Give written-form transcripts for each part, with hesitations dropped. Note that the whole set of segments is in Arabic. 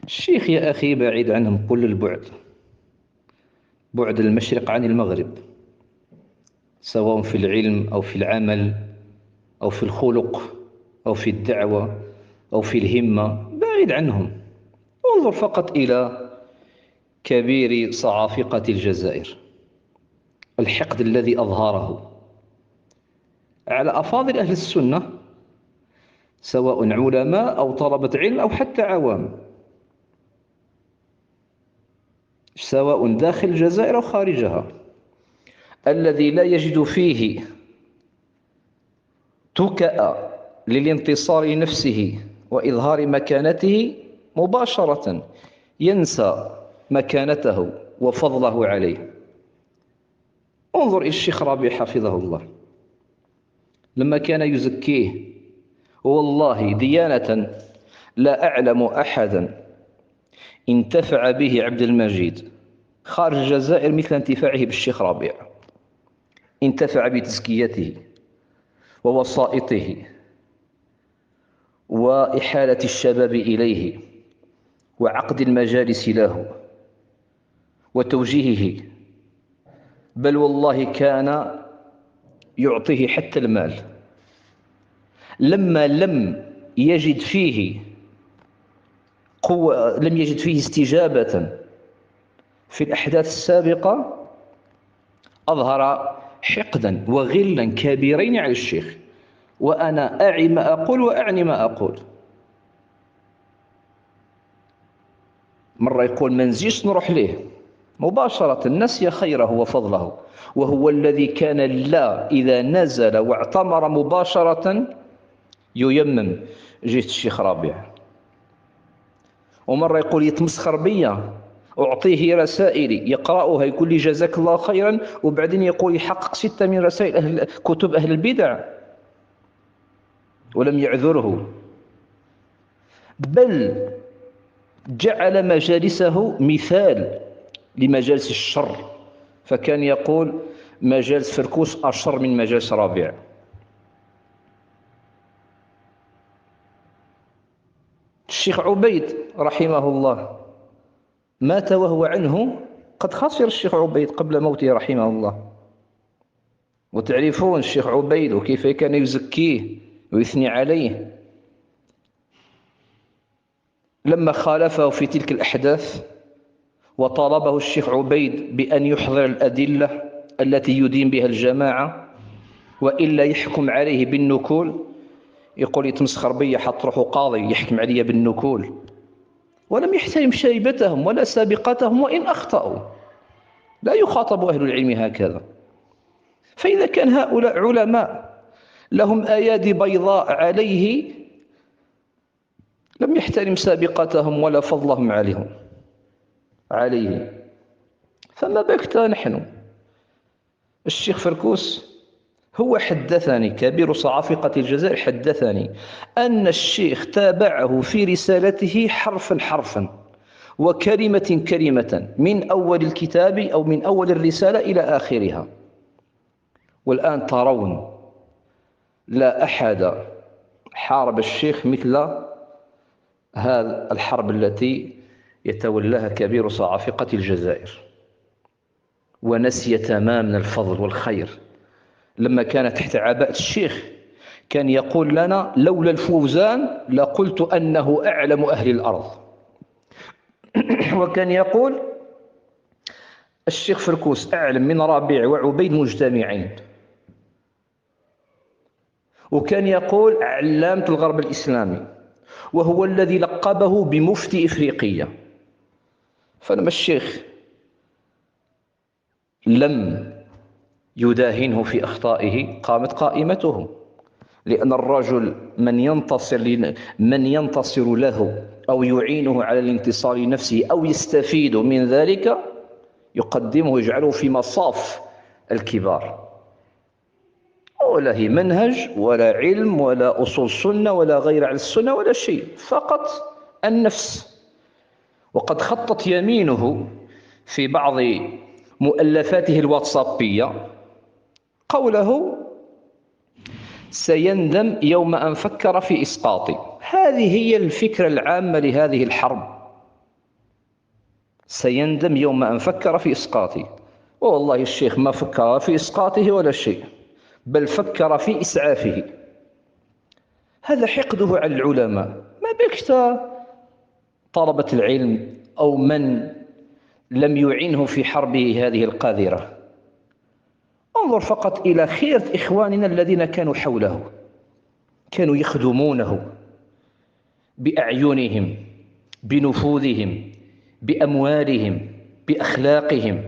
الشيخ يا أخي بعيد عنهم كل البعد، بعد المشرق عن المغرب، سواء في العلم أو في العمل أو في الخلق أو في الدعوة أو في الهمة، بعيد عنهم. انظر فقط إلى كبير صعافقة الجزائر، الحقد الذي أظهره على أفاضل أهل السنة، سواء علماء أو طلبة علم أو حتى عوام، سواء داخل الجزائر أو خارجها، الذي لا يجد فيه تكأ للانتصار لنفسه وإظهار مكانته مباشرة ينسى مكانته وفضله عليه. انظر إلى الشيخ ربيع حفظه الله لما كان يزكيه، والله ديانة لا أعلم أحدا انتفع به عبد المجيد خارج الجزائر مثل انتفاعه بالشيخ ربيع. انتفع بتزكيته ووسائطه وإحالة الشباب إليه وعقد المجالس له وتوجيهه، بل والله كان يعطيه حتى المال لما لم يجد فيه قوة، لم يجد فيه استجابة في الأحداث السابقة، أظهر حقدا وغلا كبيرين على الشيخ. وأنا أعي ما أقول وأعني ما أقول. مرة يقول ما نزيش نروح ليه مباشرة، نسي خيره وفضله، وهو الذي كان لا إذا نزل واعتمر مباشرة ييمم جهة الشيخ ربيع. ومرة يقول يتمسخر بيا، أعطيه رسائلي يقرأها يقول لي جزاك الله خيرا، وبعدين يقول يحقق 6 من رسائل كتب أهل البدع ولم يعذره، بل جعل مجالسه مثال لمجالس الشر، فكان يقول مجالس فركوس أشر من مجالس ربيع. الشيخ عبيد رحمه الله مات وهو عنه قد خسر الشيخ عبيد قبل موته رحمه الله. وتعرفون الشيخ عبيد وكيف كان يزكيه ويثني عليه لما خالفه في تلك الأحداث، وطالبه الشيخ عبيد بأن يحضر الأدلة التي يدين بها الجماعة وإلا يحكم عليه بالنكول. يقول يتمسخر بي، حط روحه قاضي يحكم علي بالنكول، ولم يحترم شيبتهم ولا سابقتهم وإن أخطأوا. لا يخاطب أهل العلم هكذا. فإذا كان هؤلاء علماء لهم أيادي بيضاء عليه، لم يحترم سابقتهم ولا فضلهم عليه، فما بكت نحن. الشيخ فركوس هو حدثني، كبير صعافقة الجزائر حدثني أن الشيخ تابعه في رسالته حرفا حرفا وكلمة كلمة من أول الكتاب أو من أول الرسالة إلى آخرها. والآن ترون لا أحد حارب الشيخ مثل هذا الحرب التي يتولاها كبير صعافقة الجزائر، ونسي تماما الفضل والخير. لما كان تحت عباءة الشيخ كان يقول لنا لولا الفوزان لقلت أنه أعلم أهل الأرض. وكان يقول الشيخ فركوس أعلم من ربيع وعبيد مجتمعين. وكان يقول علامة الغرب الإسلامي، وهو الذي لقبه بمفتي إفريقيا. فلما الشيخ لم يداهنه في أخطائه قامت قائمته، لأن الرجل من ينتصر له أو يعينه على الانتصار لنفسه أو يستفيد من ذلك يقدمه يجعله في مصاف الكبار، ولا هي منهج ولا علم ولا أصول سنة ولا غير على السنة ولا شيء، فقط النفس. وقد خطت يمينه في بعض مؤلفاته الواتسابية قوله سيندم يوم أن فكر في إسقاطي. هذه هي الفكرة العامة لهذه الحرب، سيندم يوم أن فكر في إسقاطه. والله الشيخ ما فكر في إسقاطه ولا شيء، بل فكر في إسعافه. هذا حقده على العلماء، ما بك طلبة العلم أو من لم يعنه في حربه هذه القاذرة. انظر فقط إلى خيرة إخواننا الذين كانوا حوله، كانوا يخدمونه بأعينهم، بنفوذهم، بأموالهم، بأخلاقهم.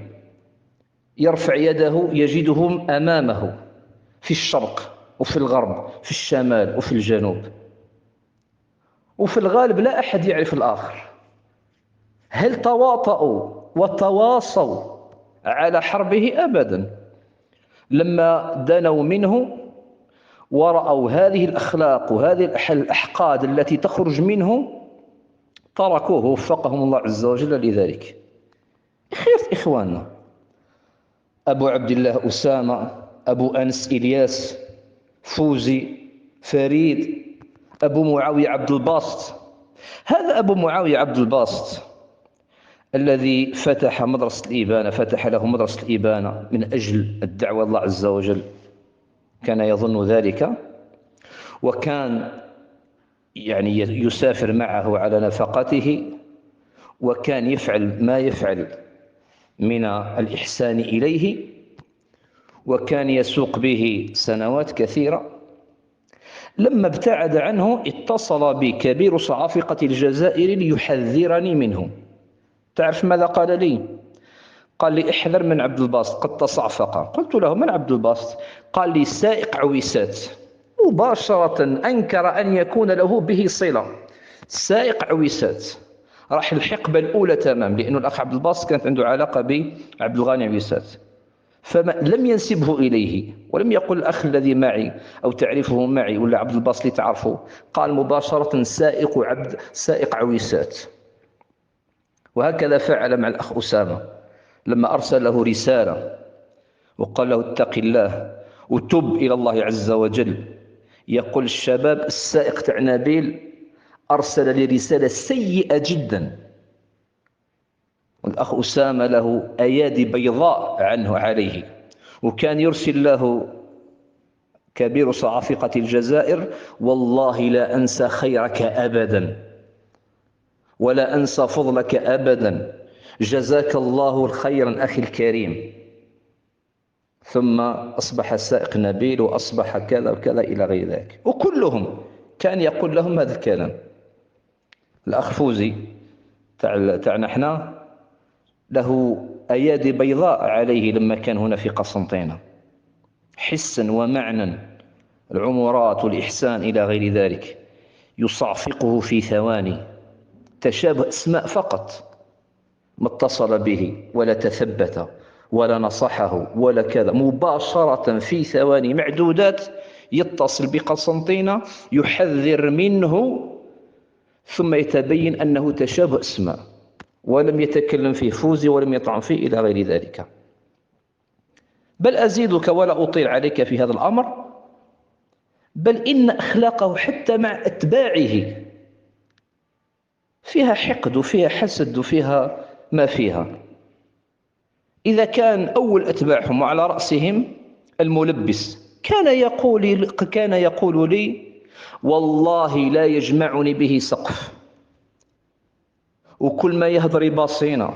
يرفع يده يجدهم أمامه في الشرق وفي الغرب، في الشمال وفي الجنوب، وفي الغالب لا أحد يعرف الآخر. هل تواطؤوا وتواصوا على حربه؟ أبدا. لما دنوا منه ورأوا هذه الأخلاق وهذه الأحقاد التي تخرج منه تركوه، وفقهم الله عز وجل لذلك. خير إخواننا، أبو عبد الله أسامة، أبو أنس إلياس، فوزي، فريد، أبو معاوية عبد الباسط. هذا أبو معاوية عبد الباسط الذي فتح مدرسة الإبانة، فتح له مدرسة الإبانة من أجل الدعوة الله عز وجل، كان يظن ذلك، وكان يعني يسافر معه على نفقته، وكان يفعل ما يفعل من الإحسان إليه، وكان يسوق به سنوات كثيرة. لما ابتعد عنه اتصل بي كبير صعافقة الجزائر ليحذرني منه. تعرف ماذا قال لي؟ قال لي: احذر من عبد الباسط، قد تصعفق. قلت له: من عبد الباسط؟ قال لي: سائق عويسات. مباشرة أنكر أن يكون له به صلة. سائق عويسات، راح الحقبة الأولى تمام، لأن الأخ عبد الباسط كانت عنده علاقة بعبد الغاني عويسات، فلم ينسبه إليه، ولم يقل الأخ الذي معي أو تعرفه معي ولا عبد الباسط اللي تعرفه، قال مباشرة سائق عويسات. وهكذا فعل مع الأخ أسامة لما أرسل له رسالة وقال له: اتق الله وتب إلى الله عز وجل. يقول الشباب السائق تاع نبيل أرسل لي رسالة سيئة جدا. والأخ أسامة له أيادي بيضاء عنه عليه، وكان يرسل له كبير صعافقة الجزائر: والله لا أنسى خيرك أبدا، ولا أنسى فضلك أبدا، جزاك الله خيرا أخي الكريم. ثم أصبح سائق نبيل، وأصبح كذا وكذا إلى غير ذلك. وكلهم كان يقول لهم هذا الكلام. الأخ فوزي تاعنا احنا له أيادي بيضاء عليه لما كان هنا في قسنطينة، حسا ومعنى، العمرات والإحسان إلى غير ذلك، يصعفقه في ثواني. تشابه أسماء فقط، ما اتصل به ولا تثبت ولا نصحه ولا كذا، مباشرة في ثواني معدودات يتصل بقسنطينة يحذر منه، ثم يتبين أنه تشابه أسماء، ولم يتكلم فيه فوزي ولم يطعن فيه إلى غير ذلك. بل أزيدك ولا أطيل عليك في هذا الأمر، بل إن أخلاقه حتى مع أتباعه فيها حقد وفيها حسد وفيها ما فيها. إذا كان أول أتباعهم وعلى رأسهم الملبس كان يقول لي: والله لا يجمعني به سقف، وكل ما يهضر يباصينا،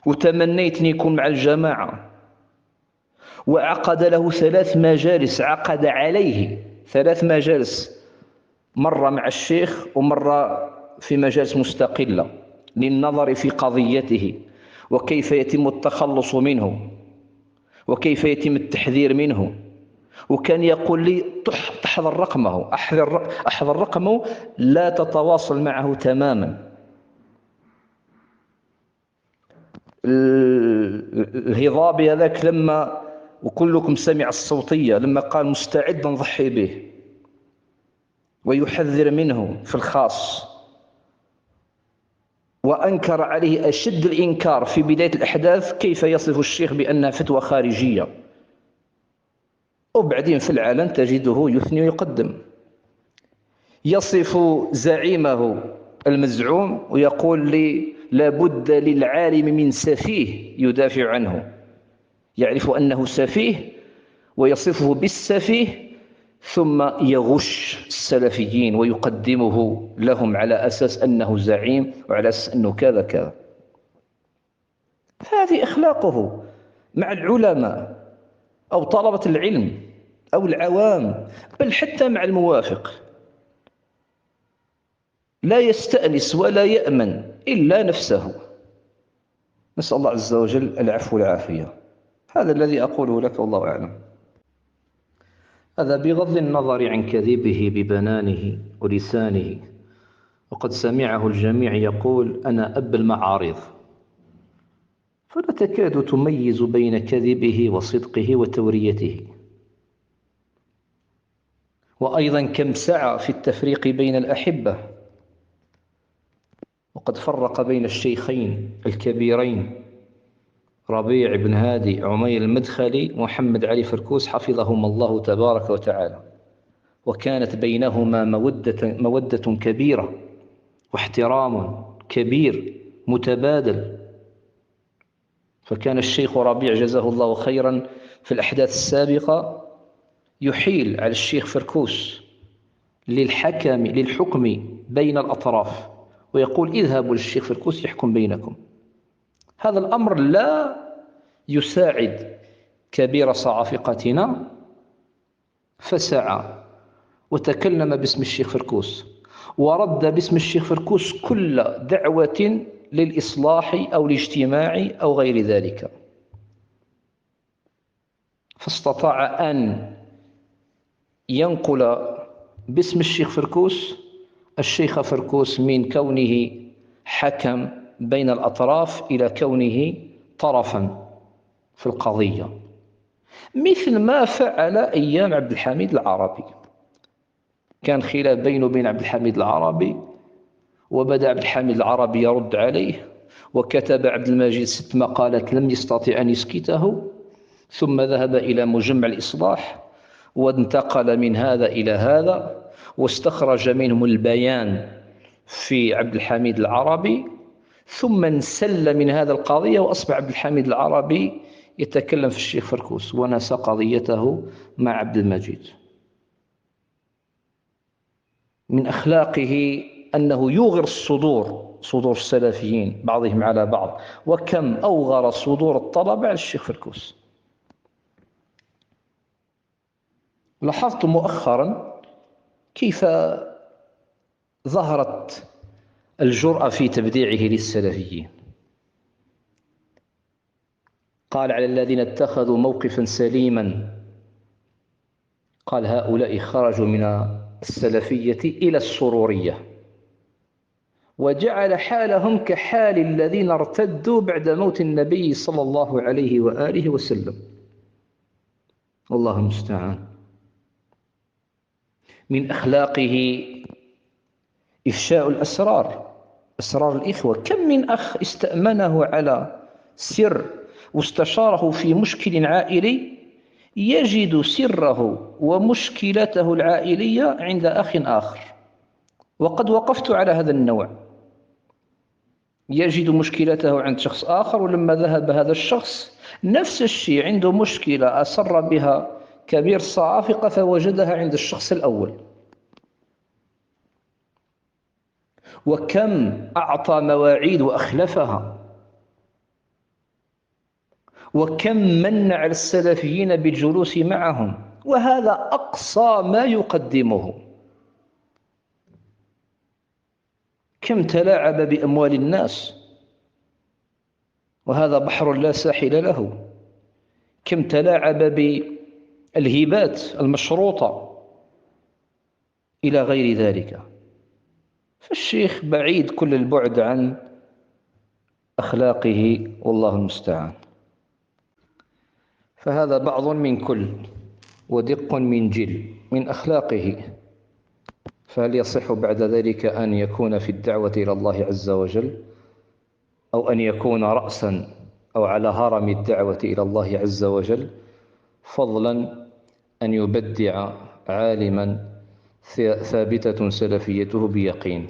وتمنيت أن يكون مع الجماعة. وعقد له 3 مجالس، عقد عليه 3 مجالس، مرة مع الشيخ ومرة في مجالس مستقلة، للنظر في قضيته وكيف يتم التخلص منه وكيف يتم التحذير منه. وكان يقول لي: تحضر رقمه، أحضر رقمه، لا تتواصل معه تماما. الهضابي هذاك لما، وكلكم سمع الصوتية، لما قال مستعد نضحي به ويحذر منه في الخاص، وأنكر عليه أشد الإنكار في بداية الأحداث كيف يصف الشيخ بأنها فتوى خارجية، وبعدين في العلن تجده يثني ويقدم. يصف زعيمه المزعوم ويقول لي: لا بد للعالم من سفيه يدافع عنه، يعرف أنه سفيه ويصفه بالسفيه، ثم يغش السلفيين ويقدمه لهم على أساس أنه زعيم وعلى أساس أنه كذا كذا. هذه أخلاقه مع العلماء أو طلبة العلم أو العوام، بل حتى مع الموافق. لا يستأنس ولا يأمن إلا نفسه. نسأل الله عز وجل العفو والعافية. هذا الذي أقوله لك والله أعلم. هذا بغض النظر عن كذبه ببنانه ولسانه، وقد سمعه الجميع يقول أنا أب المعارض، فلا تكاد تميز بين كذبه وصدقه وتوريته. وأيضا كم سعى في التفريق بين الأحبة، وقد فرق بين الشيخين الكبيرين ربيع بن هادي عمير المدخلي محمد علي فركوس حفظهما الله تبارك وتعالى، وكانت بينهما مودة كبيرة واحترام كبير متبادل. فكان الشيخ ربيع جزاه الله خيرا في الأحداث السابقة يحيل على الشيخ فركوس للحكم بين الأطراف، ويقول اذهبوا للشيخ فركوس يحكم بينكم. هذا الأمر لا يساعد كبير صعافقتنا، فسعى وتكلم باسم الشيخ فركوس، ورد باسم الشيخ فركوس كل دعوة للإصلاح أو الاجتماع أو غير ذلك، فاستطاع أن ينقل باسم الشيخ فركوس الشيخ فركوس من كونه حكم بين الأطراف إلى كونه طرفا في القضية، مثل ما فعل أيام عبد الحميد العربي. كان خلاف بينه وبين عبد الحميد العربي، وبدأ عبد الحميد العربي يرد عليه، وكتب عبد المجيد 6 مقالات لم يستطع أن يسكته، ثم ذهب إلى مجمع الإصلاح وانتقل من هذا إلى هذا، واستخرج منهم البيان في عبد الحميد العربي، ثم انسل من هذا القضية وأصبح عبد الحميد العربي يتكلم في الشيخ فركوس ونسى قضيته مع عبد المجيد. من أخلاقه أنه يوغر صدور السلفيين بعضهم على بعض، وكم أوغر صدور الطلبة على الشيخ فركوس. لاحظت مؤخرا كيف ظهرت الجرأة في تبديعه للسلفيين. قال على الذين اتخذوا موقفا سليما، قال هؤلاء خرجوا من السلفية إلى السرورية، وجعل حالهم كحال الذين ارتدوا بعد موت النبي صلى الله عليه وآله وسلم. والله المستعان. من أخلاقه إفشاء الأسرار، أسرار الإخوة. كم من أخ استأمنه على سر واستشاره في مشكل عائلي يجد سره ومشكلته العائلية عند أخ آخر، وقد وقفت على هذا النوع. يجد مشكلته عند شخص آخر، ولما ذهب هذا الشخص نفس الشيء عنده مشكلة أسر بها كبير الصعافقة فوجدها عند الشخص الأول. وكم أعطى مواعيد وأخلفها، وكم من على السلفيين بالجلوس معهم، وهذا أقصى ما يقدمه. كم تلاعب بأموال الناس، وهذا بحر لا ساحل له. كم تلاعب بالهبات المشروطة إلى غير ذلك. فالشيخ بعيد كل البعد عن أخلاقه والله المستعان. فهذا بعض من كل ودق من جل من أخلاقه. فهل يصح بعد ذلك أن يكون في الدعوة إلى الله عز وجل، أو أن يكون رأسا أو على هرم الدعوة إلى الله عز وجل، فضلا أن يبدع عالما ثابتة سلفيته بيقين؟